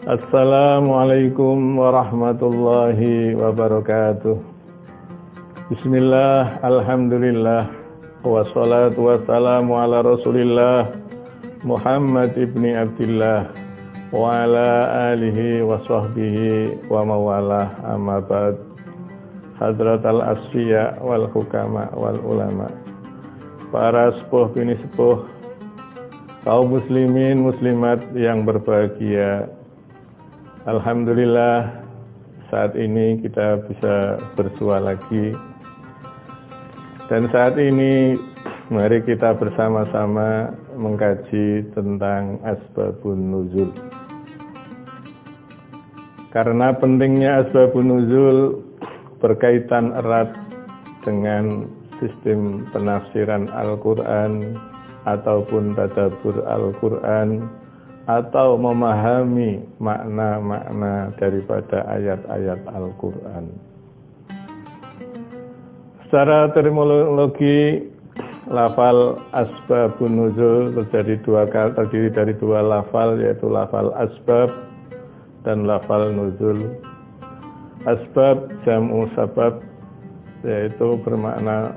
Assalamualaikum warahmatullahi wabarakatuh. Bismillah, alhamdulillah, wassalatu wassalamu ala rasulillah Muhammad ibni Abdillah wa ala alihi wa sahbihi wa mawalah, amma ba'd. Hadratal asfiya wal hukama wal ulama, para sepuh bini sepuh, kaum muslimin muslimat yang berbahagia. Alhamdulillah, saat ini kita bisa bersua lagi. Dan saat ini mari kita bersama-sama mengkaji tentang asbabun nuzul. Karena pentingnya asbabun nuzul berkaitan erat dengan sistem penafsiran Al-Quran ataupun tadabbur Al-Quran, atau memahami makna-makna daripada ayat-ayat Al-Quran. Secara terminologi, lafal asbabun nuzul terdiri dari dua lafal, yaitu lafal asbab dan lafal nuzul. Asbab jam'u sabab, yaitu bermakna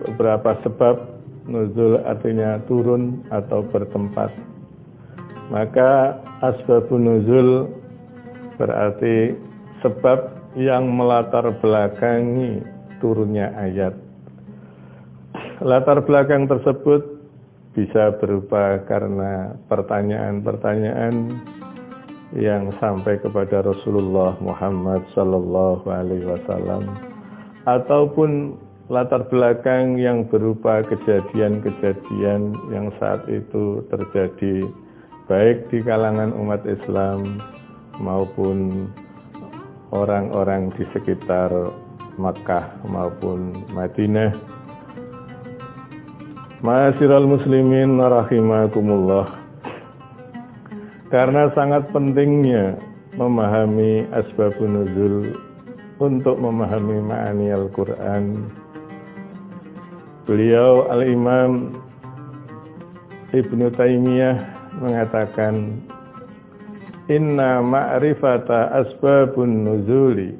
beberapa sebab. Nuzul artinya turun atau bertempat. Maka asbabun nuzul berarti sebab yang melatar belakangi turunnya ayat. Latar belakang tersebut bisa berupa karena pertanyaan-pertanyaan yang sampai kepada Rasulullah Muhammad sallallahu alaihi wasallam, ataupun latar belakang yang berupa kejadian-kejadian yang saat itu terjadi baik di kalangan umat Islam maupun orang-orang di sekitar Makkah maupun Madinah. Ma'asyiral muslimin rahimakumullah. Karena sangat pentingnya memahami asbabun nuzul untuk memahami ma'ani Al-Quran, beliau Al-Imam Ibnu Taimiyah mengatakan, inna ma'rifata asbabun nuzuli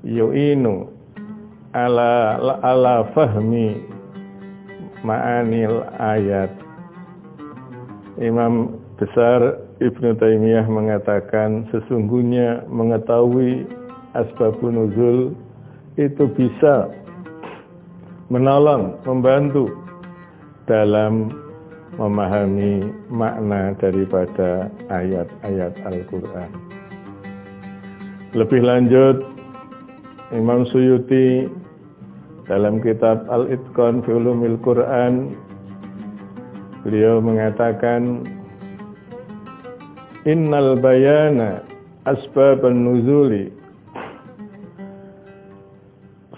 yu'inu ala fahmi ma'anil ayat. Imam besar Ibnu Taimiyah mengatakan, sesungguhnya mengetahui asbabun nuzul itu bisa menolong, membantu dalam memahami makna daripada ayat-ayat Al-Quran. Lebih lanjut, Imam Suyuti dalam kitab Al-Itqan fi Ulumil Quran, beliau mengatakan, innal bayana asbaban nuzuli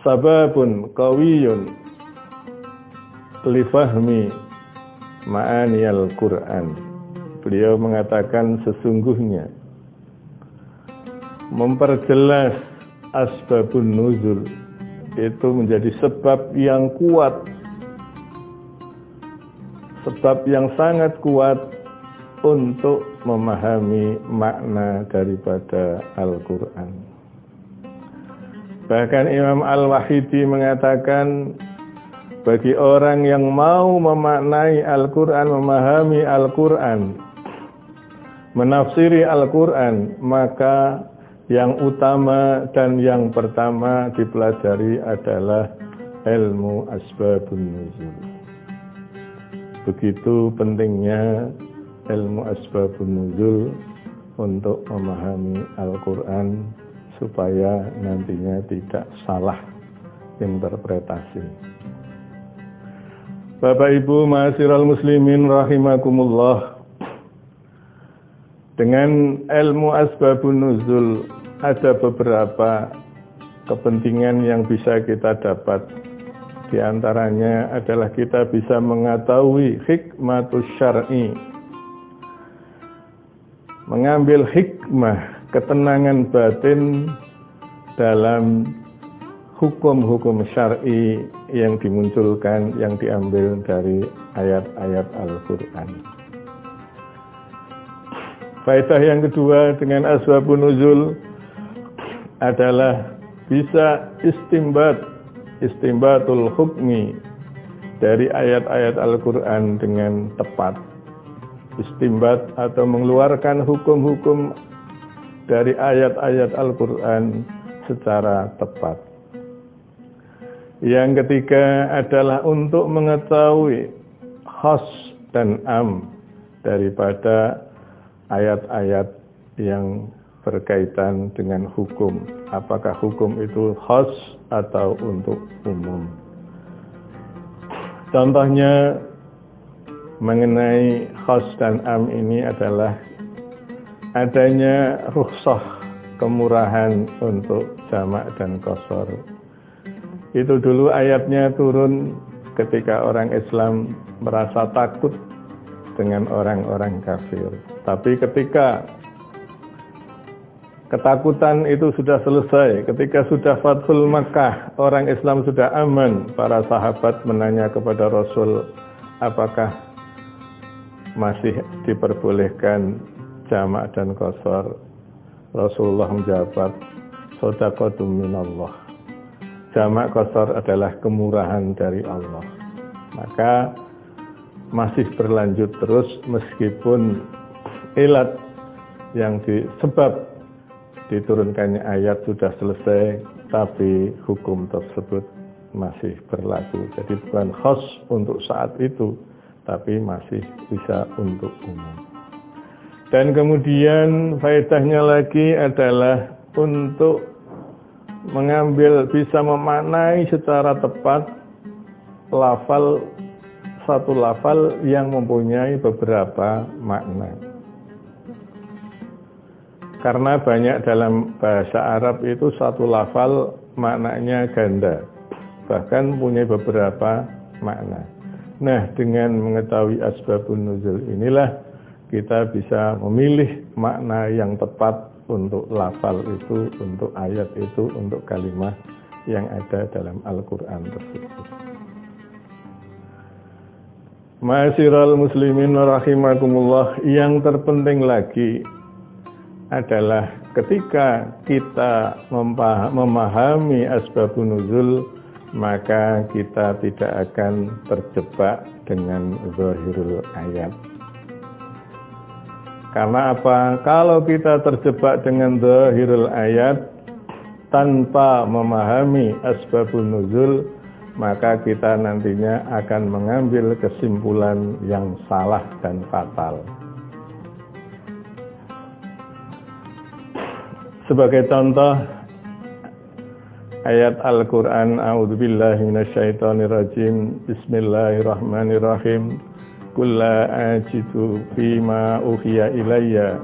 sababun qawiyun li fahmi ma'ani Al-Quran. Beliau mengatakan, sesungguhnya memperjelas asbabun nuzul itu menjadi sebab yang kuat, sebab yang sangat kuat untuk memahami makna daripada Al-Quran. Bahkan Imam Al-Wahidi mengatakan, bagi orang yang mau memaknai Al-Quran, memahami Al-Quran, menafsiri Al-Quran, maka yang utama dan yang pertama dipelajari adalah ilmu asbabun nuzul. Begitu pentingnya ilmu asbabun nuzul untuk memahami Al-Quran, supaya nantinya tidak salah interpretasi. Bapak Ibu ma'asyiral muslimin rahimakumullah. Dengan ilmu asbabun nuzul ada beberapa kepentingan yang bisa kita dapat. Di antaranya adalah kita bisa mengetahui hikmatus syar'i, mengambil hikmah, ketenangan batin dalam hukum-hukum syar'i yang dimunculkan, yang diambil dari ayat-ayat Al-Quran. Faedah yang kedua dengan asbabun nuzul adalah bisa istimbatul hukmi dari ayat-ayat Al-Quran dengan tepat. Istimbat atau mengeluarkan hukum-hukum dari ayat-ayat Al-Quran secara tepat. Yang ketiga adalah untuk mengetahui khas dan am daripada ayat-ayat yang berkaitan dengan hukum. Apakah hukum itu khas atau untuk umum? Contohnya mengenai khas dan am ini adalah adanya rukhsah kemurahan untuk jamak dan qashar. Itu dulu ayatnya turun ketika orang Islam merasa takut dengan orang-orang kafir. Tapi ketika ketakutan itu sudah selesai, ketika sudah Fathul Makkah, orang Islam sudah aman, para sahabat menanya kepada Rasul, apakah masih diperbolehkan jamak dan qashar? Rasulullah menjawab, shadaqatum minallah. Jamak qashar adalah kemurahan dari Allah. Maka masih berlanjut terus meskipun ilat yang disebab diturunkannya ayat sudah selesai, tapi hukum tersebut masih berlaku. Jadi bukan khas untuk saat itu, tapi masih bisa untuk umum. Dan kemudian faedahnya lagi adalah untuk mengambil, bisa memaknai secara tepat satu lafal yang mempunyai beberapa makna. Karena banyak dalam bahasa Arab itu satu lafal maknanya ganda, bahkan punya beberapa makna. Nah, dengan mengetahui asbabun nuzul inilah kita bisa memilih makna yang tepat untuk lafal itu, untuk ayat itu, untuk kalimat yang ada dalam Al-Quran tersebut. Ma'asyiral muslimin rahimakumullah, yang terpenting lagi adalah ketika kita memahami asbabun nuzul, maka kita tidak akan terjebak dengan zahirul ayat. Karena apa? Kalau kita terjebak dengan zahirul ayat tanpa memahami asbabun nuzul, maka kita nantinya akan mengambil kesimpulan yang salah dan fatal. Sebagai contoh, ayat Al-Quran, A'udzubillahi minasyaitonirrajim, Bismillahirrahmanirrahim, Qul la ajidu fima uhiya ilayya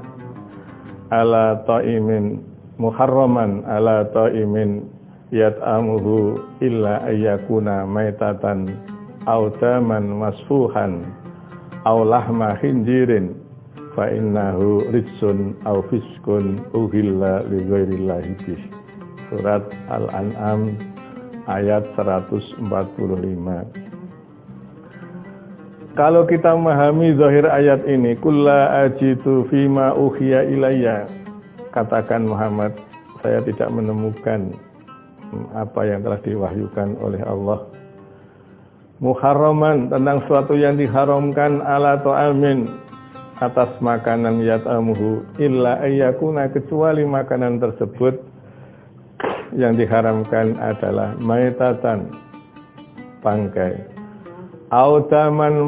ala ta'imin muharraman ala ta'imin yat'amuhu illa ayyakuna maitatan aw daman masfuhan aw lahma khinzirin fa innahu rijsun aw fiskun uhilla li ghairillahi bih. Surat Al-An'am ayat 145. Kalau kita memahami zahir ayat ini, Qul la ajidu fima uhiya ilayya, katakan Muhammad, saya tidak menemukan apa yang telah diwahyukan oleh Allah, muharraman, tentang suatu yang diharamkan, ala ta'amin, atas makanan, yat'amuhu illa ayyakuna, kecuali makanan tersebut yang diharamkan adalah maitatan, bangkai, audaman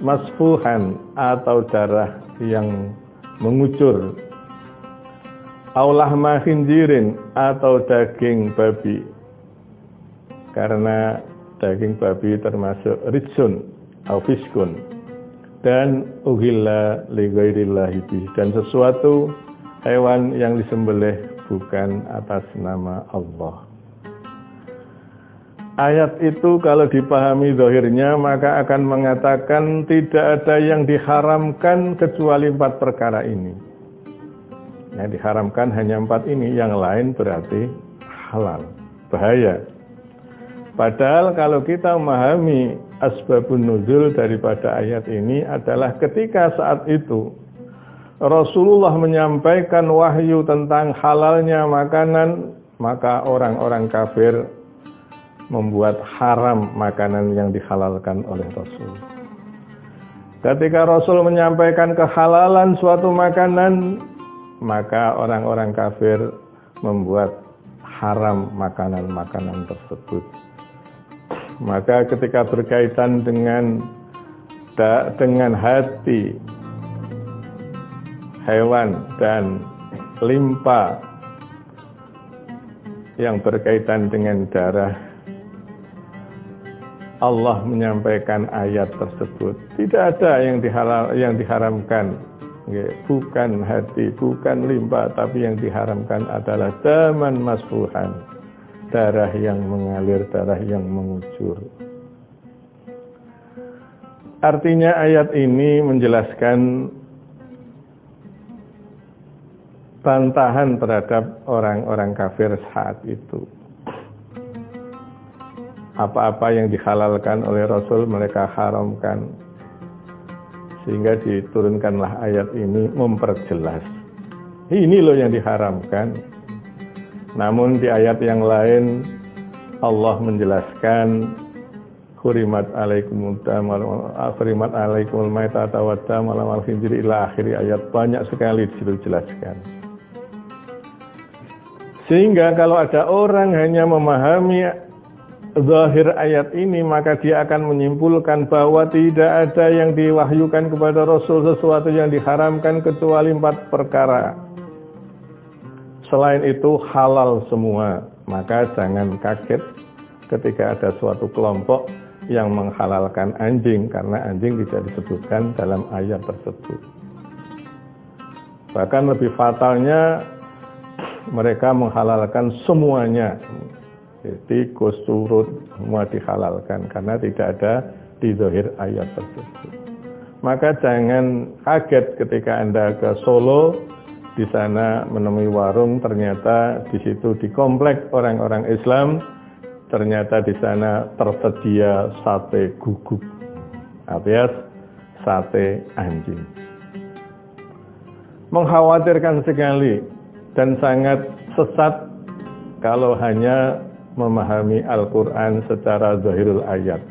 masfuhan, atau darah yang mengucur, aulahma khinzirin, atau daging babi, karena daging babi termasuk rijsun au fiskun, dan uhilla li ghairillahi bih, dan sesuatu hewan yang disembelih bukan atas nama Allah. Ayat itu kalau dipahami zahirnya, maka akan mengatakan tidak ada yang diharamkan kecuali 4 perkara ini. Yang diharamkan hanya 4 ini, yang lain berarti halal. Bahaya. Padahal kalau kita memahami asbabun nuzul daripada ayat ini adalah ketika saat itu Rasulullah menyampaikan wahyu tentang halalnya makanan, maka orang-orang kafir membuat haram makanan yang dihalalkan oleh Rasul. Ketika Rasul menyampaikan kehalalan suatu makanan, maka orang-orang kafir membuat haram makanan-makanan tersebut. Maka ketika berkaitan dengan hati hewan dan limpa yang berkaitan dengan darah, Allah menyampaikan ayat tersebut. Tidak ada yang diharamkan, bukan hati, bukan limpa, tapi yang diharamkan adalah daman masfuhan, darah yang mengalir, darah yang mengucur. Artinya ayat ini menjelaskan bantahan terhadap orang-orang kafir saat itu. Apa-apa yang dihalalkan oleh Rasul mereka haramkan, sehingga diturunkanlah ayat ini memperjelas. Ini loh yang diharamkan. Namun di ayat yang lain Allah menjelaskan hurimat alaikumul maitata waddam wal khinzir ila akhir ayat. Banyak sekali dijelaskan. Sehingga kalau ada orang hanya memahami zahir ayat ini, maka dia akan menyimpulkan bahwa tidak ada yang diwahyukan kepada Rasul sesuatu yang diharamkan kecuali 4 perkara. Selain itu halal semua. Maka jangan kaget ketika ada suatu kelompok yang menghalalkan anjing, karena anjing tidak disebutkan dalam ayat tersebut. Bahkan lebih fatalnya, mereka menghalalkan semuanya. Tikus, surut, semua dihalalkan karena tidak ada di zahir ayat tersebut. Maka jangan kaget ketika Anda ke Solo, di sana menemui warung, ternyata di situ di komplek orang-orang Islam, ternyata di sana tersedia sate guguk, alias sate anjing. Mengkhawatirkan sekali dan sangat sesat kalau hanya memahami Al-Quran secara zahirul ayat,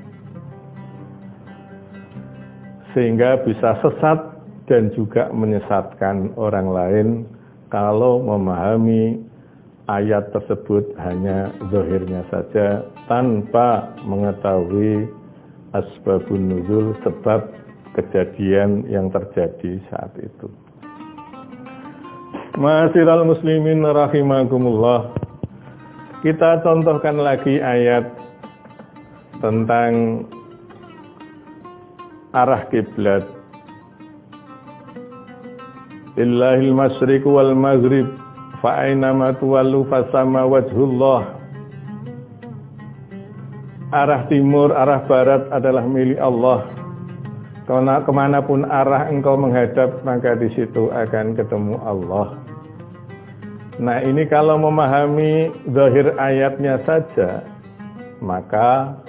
sehingga bisa sesat dan juga menyesatkan orang lain kalau memahami ayat tersebut hanya zahirnya saja tanpa mengetahui asbabun nuzul, sebab kejadian yang terjadi saat itu. Ma'asyiral muslimin rahimakumullah, kita contohkan lagi ayat tentang arah kiblat. Illahil masyriq wal maghrib fa aynama tuwallu fasama wajhullah. Arah timur, arah barat adalah milik Allah. Karena kemanapun arah engkau menghadap, maka di situ akan ketemu Allah. Nah, ini kalau memahami zahir ayatnya saja, maka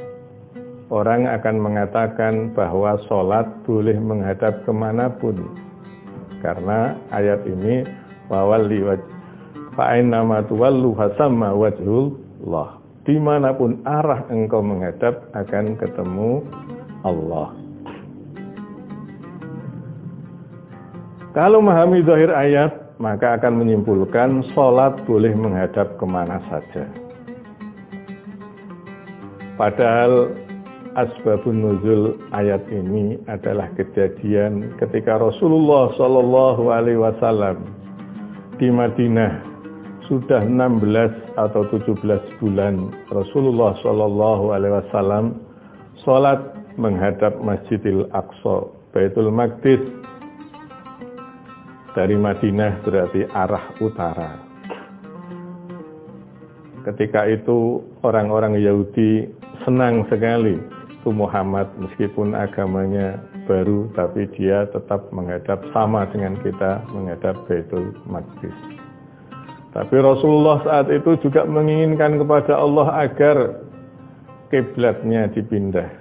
orang akan mengatakan bahwa sholat boleh menghadap kemanapun, karena ayat ini wawalli fa'ainama tuwallu fasamma wajhullah, dimanapun arah engkau menghadap akan ketemu Allah. Kalau memahami zahir ayat, maka akan menyimpulkan sholat boleh menghadap kemana saja. Padahal asbabun nuzul ayat ini adalah kejadian ketika Rasulullah Shallallahu Alaihi Wasallam di Madinah sudah 16 atau 17 bulan. Rasulullah Shallallahu Alaihi Wasallam sholat menghadap Masjidil Aqsa, Baitul Maqdis. Dari Madinah berarti arah utara. Ketika itu orang-orang Yahudi senang sekali itu Muhammad, meskipun agamanya baru, tapi dia tetap menghadap sama dengan kita, menghadap Baitul Maqdis. Tapi Rasulullah saat itu juga menginginkan kepada Allah agar kiblatnya dipindah.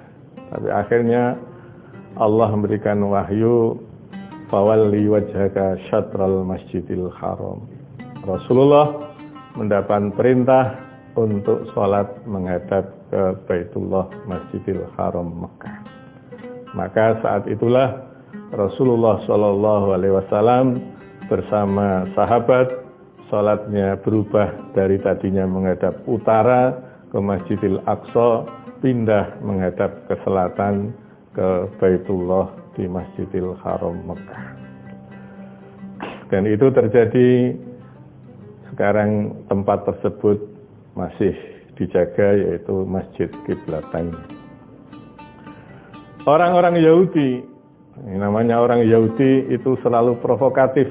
Tapi akhirnya Allah memberikan wahyu fawalli wajhaka syatral masjidil haram. Rasulullah mendapat perintah untuk sholat menghadap ke Baitullah Masjidil Haram Mekah. Maka saat itulah Rasulullah Shallallahu Alaihi Wasallam bersama sahabat sholatnya berubah dari tadinya menghadap utara ke Masjidil Aqsa, pindah menghadap ke selatan ke Baitullah di Masjidil Haram Mekah. Dan itu terjadi sekarang tempat tersebut masih dijaga, yaitu Masjid Qiblatain. Orang-orang Yahudi, namanya orang Yahudi itu selalu provokatif.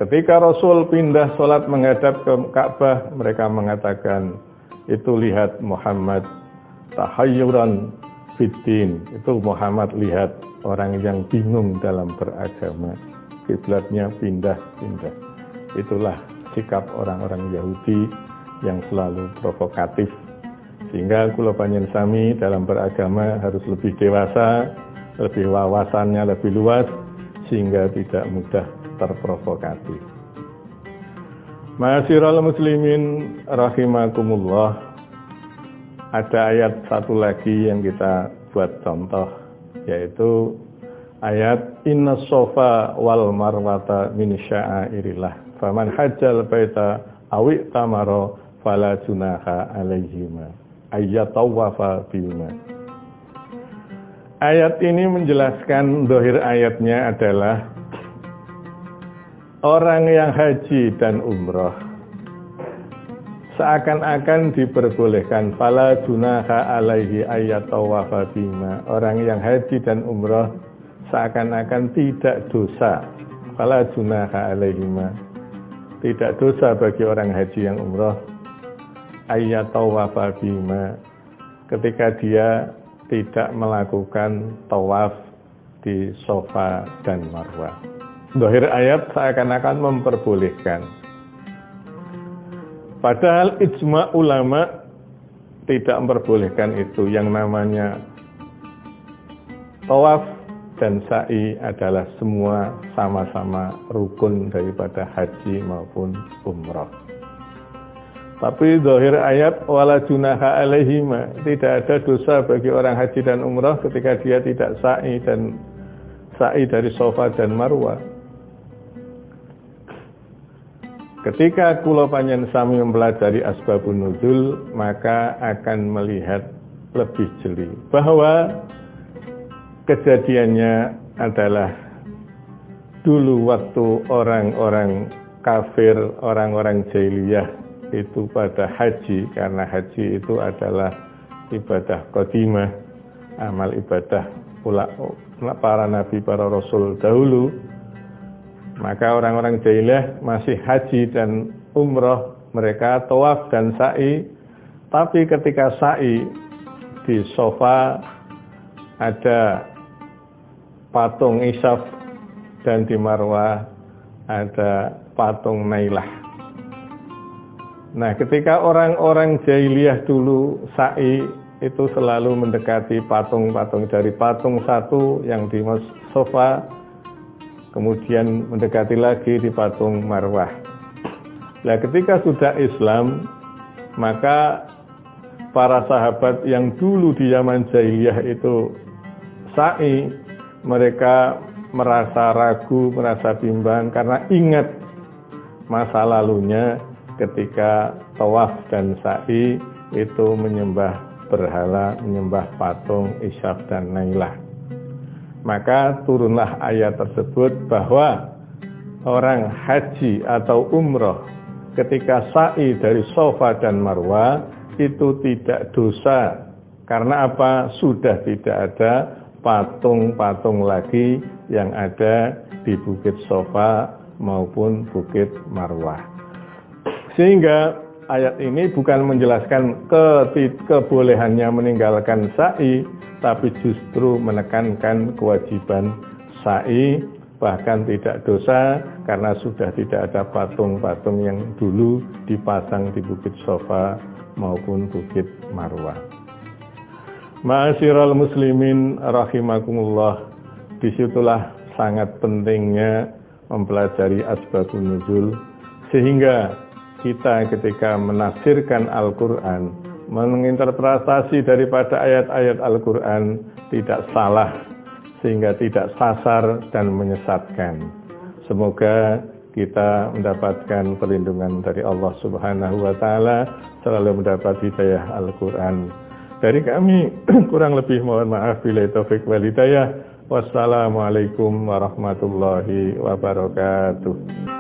Ketika Rasul pindah sholat menghadap ke Ka'bah, mereka mengatakan, itu lihat Muhammad tahayyuran fiddin. Itu Muhammad lihat orang yang bingung dalam beragama, kiblatnya pindah-pindah. Itulah sikap orang-orang Yahudi yang selalu provokatif, sehingga kula panjenengan sami dalam beragama harus lebih dewasa, lebih wawasannya lebih luas, sehingga tidak mudah terprovokasi. Ma'asyiral muslimin rahimakumullah, ada ayat satu lagi yang kita buat contoh, yaitu ayat inna sofa wal marwata min sya'airillah faman hajjal baita awi tamaro fala junaha alaihima ayyatawafa bihima. Ayat ini menjelaskan, dohir ayatnya adalah orang yang haji dan umroh seakan-akan diperbolehkan, fala junaha alaihi ayyatawafa bihima. Orang yang haji dan umroh seakan-akan tidak dosa, fala junaha alaihima, tidak dosa bagi orang haji yang umroh, ayyatawafa bihima, ketika dia tidak melakukan tawaf di Safa dan Marwah. Dohir ayat seakan-akan memperbolehkan, padahal ijma ulama tidak memperbolehkan itu. Yang namanya tawaf dan sa'i adalah semua sama-sama rukun daripada haji maupun umrah. Tapi zahir ayat wala junaha alaihima, tidak ada dosa bagi orang haji dan umrah ketika dia tidak sa'i dan sa'i dari Safa dan Marwah. Ketika kula panjenengan sami mempelajari asbabun nuzul, maka akan melihat lebih jeli bahwa kejadiannya adalah dulu waktu orang-orang kafir, orang-orang jahiliyah itu pada haji, karena haji itu adalah ibadah qadimah, amal ibadah para nabi, para rasul dahulu. Maka orang-orang jahiliyah masih haji dan umroh, mereka tawaf dan sa'i. Tapi ketika sa'i di Safa ada patung Isyaf dan di Marwah ada patung Nailah. Nah, ketika orang-orang jahiliyah dulu sa'i itu selalu mendekati patung-patung, dari patung satu yang di Safa, kemudian mendekati lagi di patung Marwah. Nah, ketika sudah Islam, maka para sahabat yang dulu di zaman jahiliyah itu sa'i, mereka merasa ragu, merasa bimbang karena ingat masa lalunya ketika tawaf dan sa'i itu menyembah berhala, menyembah patung Isyaf dan Nailah. Maka turunlah ayat tersebut bahwa orang haji atau umroh ketika sa'i dari Safa dan Marwah itu tidak dosa. Karena apa? Sudah tidak ada patung-patung lagi yang ada di Bukit Safa maupun Bukit Marwah. Sehingga ayat ini bukan menjelaskan kebolehannya meninggalkan sa'i, tapi justru menekankan kewajiban sa'i, bahkan tidak dosa karena sudah tidak ada patung-patung yang dulu dipasang di Bukit Safa maupun Bukit Marwah. Ma'asyiral muslimin rahimakumullah, disitulah sangat pentingnya mempelajari asbabun nuzul, sehingga kita ketika menafsirkan Al-Quran, menginterpretasi daripada ayat-ayat Al-Quran tidak salah, sehingga tidak sasar dan menyesatkan. Semoga kita mendapatkan perlindungan dari Allah Subhanahu wa Ta'ala, selalu mendapat hidayah Al-Quran. Dari kami kurang lebih mohon maaf, billahi taufik wal hidayah. Wassalamualaikum warahmatullahi wabarakatuh.